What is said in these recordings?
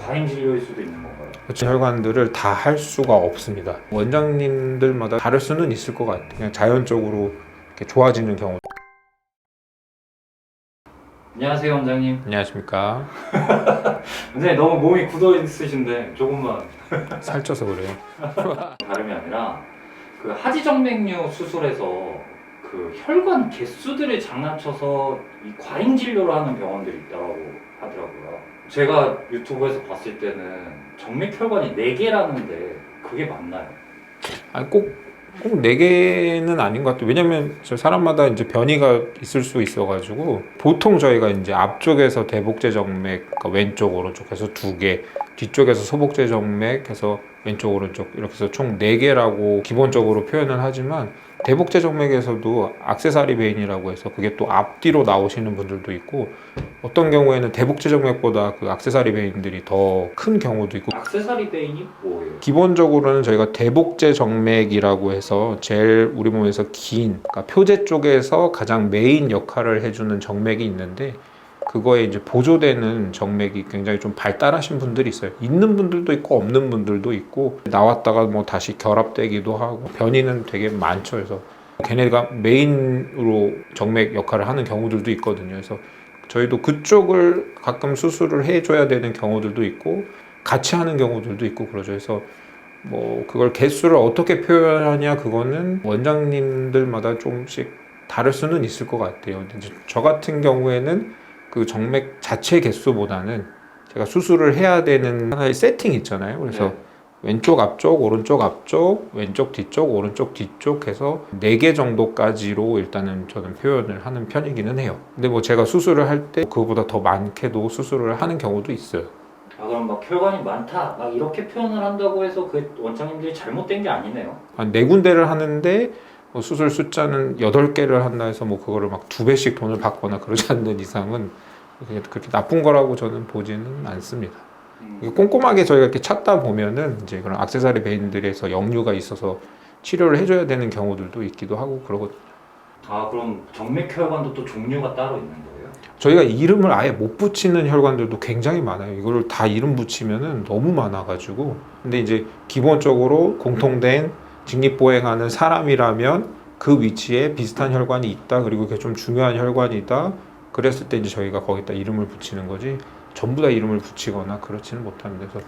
과잉 진료일 수도 있는 건가요? 혈관들을 다 할 수가 없습니다. 원장님들마다 다를 수는 있을 것 같아요. 그냥 자연적으로 이렇게 좋아지는 경우. 안녕하세요, 원장님. 안녕하십니까. 원장님 너무 몸이 굳어 있으신데 조금만 살쪄서 그래요. 다름이 아니라 그 하지정맥류 수술에서 그 혈관 개수들을 장난쳐서 이 과잉 진료를 하는 병원들이 있다고 하더라고요. 제가 유튜브에서 봤을 때는 정맥혈관이 4개라는데 그게 맞나요? 아니, 꼭 4개는 아닌 것 같아요. 왜냐면 사람마다 이제 변이가 있을 수 있어가지고 보통 저희가 이제 앞쪽에서 대복제 정맥, 그러니까 왼쪽 오른쪽 해서 2개, 뒤쪽에서 소복제 정맥 해서 왼쪽 오른쪽 이렇게 해서 총 4개라고 기본적으로 표현을 하지만 대복제 정맥에서도 액세서리 베인이라고 해서 그게 또 앞뒤로 나오시는 분들도 있고 어떤 경우에는 대복제 정맥보다 그 액세서리 베인들이 더 큰 경우도 있고. 액세서리 베인이 뭐예요? 기본적으로는 저희가 대복제 정맥이라고 해서 제일 우리 몸에서 긴, 그러니까 표제 쪽에서 가장 메인 역할을 해주는 정맥이 있는데 그거에 이제 보조되는 정맥이 굉장히 좀 발달하신 분들이 있어요. 있는 분들도 있고 없는 분들도 있고 나왔다가 뭐 다시 결합되기도 하고 변이는 되게 많죠. 그래서 걔네가 메인으로 정맥 역할을 하는 경우들도 있거든요. 그래서 저희도 그쪽을 가끔 수술을 해줘야 되는 경우들도 있고 같이 하는 경우들도 있고 그러죠. 그래서 뭐 그걸 개수를 어떻게 표현하냐 그거는 원장님들마다 조금씩 다를 수는 있을 것 같아요. 근데 저 같은 경우에는 그 정맥 자체 개수보다는 제가 수술을 해야 되는 하나의 세팅 있잖아요. 그래서 네. 왼쪽 앞쪽, 오른쪽 앞쪽, 왼쪽 뒤쪽, 오른쪽 뒤쪽 해서 4개 정도까지로 일단은 저는 표현을 하는 편이기는 해요. 근데 뭐 제가 수술을 할 때 그거보다 더 많게도 수술을 하는 경우도 있어요. 아, 그럼 막 혈관이 많다 막 이렇게 표현을 한다고 해서 그 원장님들이 잘못된 게 아니네요. 한 4군데를 하는데 뭐 수술 숫자는 8개를 한다 해서 뭐 그거를 막 2배씩 돈을 받거나 그러지 않는 이상은 그렇게 나쁜 거라고 저는 보지는 않습니다. 꼼꼼하게 저희가 이렇게 찾다 보면은 이제 그런 액세서리 베인들에서 역류가 있어서 치료를 해줘야 되는 경우들도 있기도 하고 그러거든요. 아, 그럼 정맥혈관도 또 종류가 따로 있는 거예요? 저희가 이름을 아예 못 붙이는 혈관들도 굉장히 많아요. 이거를 다 이름 붙이면은 너무 많아가지고. 근데 이제 기본적으로 공통된 직립보행하는 사람이라면 그 위치에 비슷한 혈관이 있다. 그리고 그게 좀 중요한 혈관이다. 그랬을 때 이제 저희가 거기다 이름을 붙이는 거지. 전부 다 이름을 붙이거나 그렇지는 못합니다. 그래서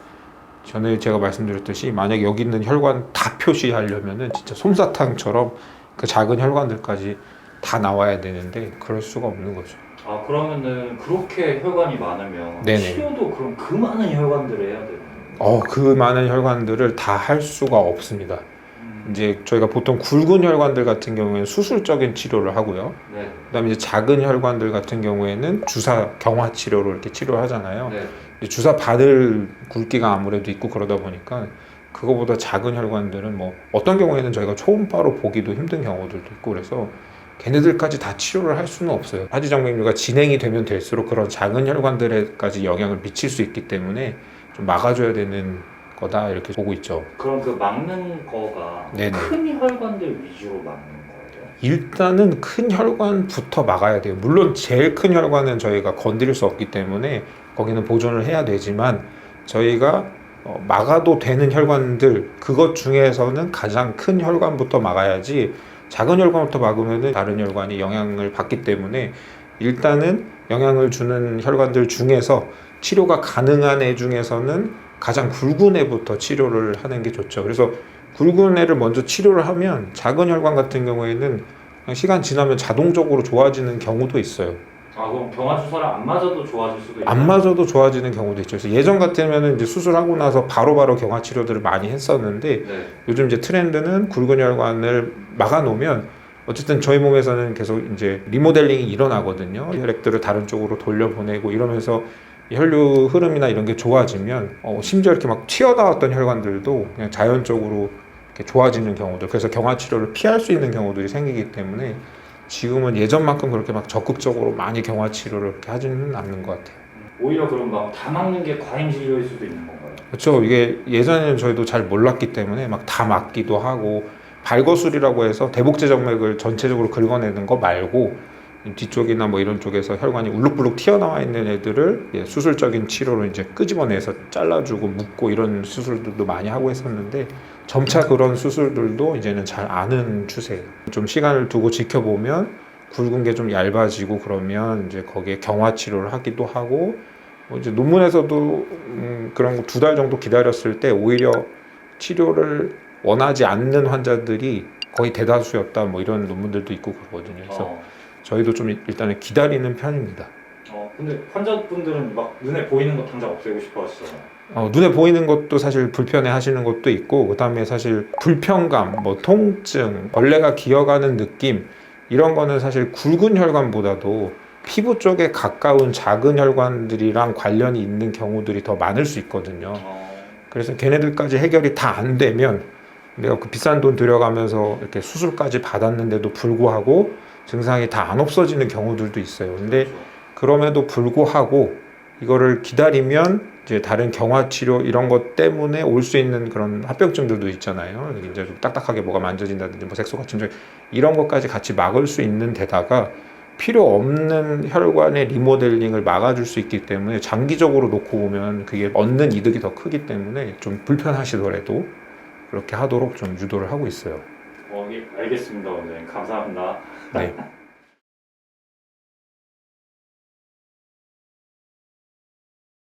전에 제가 말씀드렸듯이 만약에 여기 있는 혈관 다 표시하려면은 진짜 솜사탕처럼 그 작은 혈관들까지 다 나와야 되는데 그럴 수가 없는 거죠. 아, 그러면은 그렇게 혈관이 많으면 네네. 치료도 그럼 그 많은 혈관들을 해야 되는 거예요? 그 많은 혈관들을 다 할 수가 없습니다. 이제 저희가 보통 굵은 혈관들 같은 경우에는 수술적인 치료를 하고요. 네. 그다음에 이제 작은 혈관들 같은 경우에는 주사 경화 치료로 이렇게 치료를 하잖아요. 네. 주사 받을 굵기가 아무래도 있고 그러다 보니까 그거보다 작은 혈관들은 뭐 어떤 경우에는 저희가 초음파로 보기도 힘든 경우들도 있고 그래서 걔네들까지 다 치료를 할 수는 없어요. 하지정맥류가 진행이 되면 될수록 그런 작은 혈관들에까지 영향을 미칠 수 있기 때문에 좀 막아줘야 되는 거다 이렇게 보고 있죠. 그럼 그 막는 거가 네네. 큰 혈관들 위주로 막는 거예요? 일단은 큰 혈관부터 막아야 돼요. 물론 제일 큰 혈관은 저희가 건드릴 수 없기 때문에 거기는 보존을 해야 되지만 저희가 막아도 되는 혈관들 그것 중에서는 가장 큰 혈관부터 막아야지 작은 혈관부터 막으면 다른 혈관이 영향을 받기 때문에 일단은 영향을 주는 혈관들 중에서 치료가 가능한 애 중에서는 가장 굵은 애부터 치료를 하는 게 좋죠. 그래서 굵은 애를 먼저 치료를 하면 작은 혈관 같은 경우에는 그냥 시간 지나면 자동적으로 좋아지는 경우도 있어요. 아, 그럼 경화 주사를 안 맞아도 좋아질 수도 있나요? 안 맞아도 좋아지는 경우도 있죠. 그래서 예전 같으면 이제 수술하고 나서 바로바로 경화 치료들을 많이 했었는데 네. 요즘 이제 트렌드는 굵은 혈관을 막아놓으면 어쨌든 저희 몸에서는 계속 이제 리모델링이 일어나거든요. 혈액들을 다른 쪽으로 돌려보내고 이러면서 혈류 흐름이나 이런 게 좋아지면 심지어 이렇게 막 튀어나왔던 혈관들도 그냥 자연적으로 이렇게 좋아지는 경우들, 그래서 경화 치료를 피할 수 있는 경우들이 생기기 때문에 지금은 예전만큼 그렇게 막 적극적으로 많이 경화 치료를 그렇게 하지는 않는 것 같아요. 오히려 그럼 막 다 막는 게 과잉 진료일 수도 있는 건가요? 그렇죠. 이게 예전에는 저희도 잘 몰랐기 때문에 막 다 막기도 하고 발거술이라고 해서 대복제 정맥을 전체적으로 긁어내는 거 말고 뒤쪽이나 뭐 이런 쪽에서 혈관이 울룩불룩 튀어나와 있는 애들을 수술적인 치료로 이제 끄집어내서 잘라주고 묶고 이런 수술들도 많이 하고 했었는데 점차 그런 수술들도 이제는 잘 안 하는 추세예요. 좀 시간을 두고 지켜보면 굵은 게 좀 얇아지고 그러면 이제 거기에 경화 치료를 하기도 하고 이제 논문에서도 그런 거 2달 정도 기다렸을 때 오히려 치료를 원하지 않는 환자들이 거의 대다수였다 뭐 이런 논문들도 있고 그러거든요. 그래서 저희도 좀 일단은 기다리는 편입니다. 근데 환자분들은 막 눈에 보이는 거 당장 없애고 싶어 하시잖아요. 눈에 보이는 것도 사실 불편해 하시는 것도 있고 그다음에 사실 불편감, 뭐 통증, 벌레가 기어가는 느낌 이런 거는 사실 굵은 혈관보다도 피부 쪽에 가까운 작은 혈관들이랑 관련이 있는 경우들이 더 많을 수 있거든요. 그래서 걔네들까지 해결이 다 안 되면 내가 그 비싼 돈 들여가면서 이렇게 수술까지 받았는데도 불구하고 증상이 다 안 없어지는 경우들도 있어요. 근데 그럼에도 불구하고 이거를 기다리면 이제 다른 경화 치료 이런 것 때문에 올 수 있는 그런 합병증들도 있잖아요. 이제 좀 딱딱하게 뭐가 만져진다든지 뭐 색소가 침착 이런 것까지 같이 막을 수 있는 데다가 필요 없는 혈관의 리모델링을 막아줄 수 있기 때문에 장기적으로 놓고 보면 그게 얻는 이득이 더 크기 때문에 좀 불편하시더라도 그렇게 하도록 좀 유도를 하고 있어요. 예, 알겠습니다, 원장님. 감사합니다. 네.